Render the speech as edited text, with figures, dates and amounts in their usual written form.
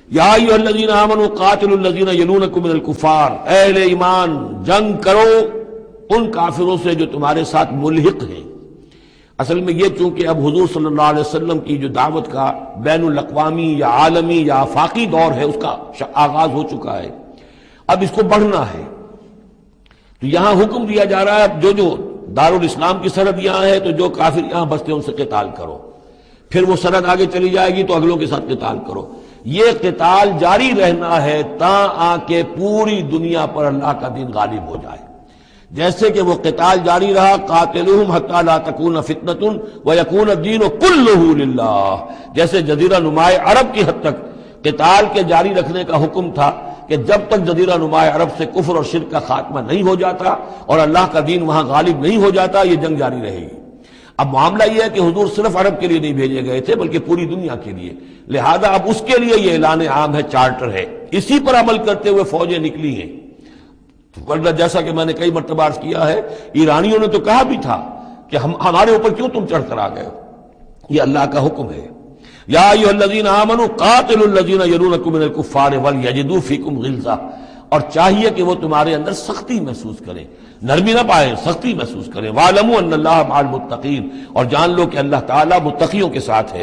یا ایھا الذین آمنوا قاتلوا الذین یلونکم من الکفار، اے اہل ایمان جنگ کرو ان کافروں سے جو تمہارے ساتھ ملحق ہیں۔ اصل میں یہ چونکہ اب حضور صلی اللہ علیہ وسلم کی جو دعوت کا بین الاقوامی یا عالمی یا آفاقی دور ہے اس کا آغاز ہو چکا ہے، اب اس کو بڑھنا ہے، تو یہاں حکم دیا جا رہا ہے اب جو دارالاسلام کی سرحد یہاں ہے تو جو کافر یہاں بستے ہیں ان سے قتال کرو، پھر وہ سرحد آگے چلی جائے گی تو اگلوں کے ساتھ قتال کرو۔ یہ قتال جاری رہنا ہے تاں آ کے پوری دنیا پر اللہ کا دین غالب ہو جائے۔ جیسے کہ وہ قتال جاری رہا قاتلوہم حتی لا تکون فتنۃ ویکون الدین کلہ للہ، جیسے جزیرہ نما عرب کی حد تک قتال کے جاری رکھنے کا حکم تھا کہ جب تک جزیرہ نما عرب سے کفر اور شرک کا خاتمہ نہیں ہو جاتا اور اللہ کا دین وہاں غالب نہیں ہو جاتا یہ جنگ جاری رہے گی۔ اب معاملہ یہ ہے کہ حضور صرف عرب کے لیے نہیں بھیجے گئے تھے بلکہ پوری دنیا کے لیے، لہذا اب اس کے لیے یہ اعلان عام ہے، چارٹر ہے، اسی پر عمل کرتے ہوئے فوجیں نکلی ہیں۔ ورنہ جیسا کہ میں نے کئی مرتبہ عرض کیا ہے، ایرانیوں نے تو کہا بھی تھا کہ ہمارے اوپر کیوں تم چڑھ کر آ گئے ہو، یہ اللہ کا حکم ہے۔ یا ایھا الذین آمنوا قاتلوا الذین یلونکم من الکفار ولیجدوا فیکم غلظہ، اور چاہیے کہ وہ تمہارے اندر سختی محسوس کریں، نرمی نہ پائیں، سختی محسوس کریں۔ وَاعْلَمُوا أَنَّ اللَّهَ مَعَ الْمُتَّقِينَ، اور جان لو کہ اللہ تعالیٰ متقیوں کے ساتھ ہے۔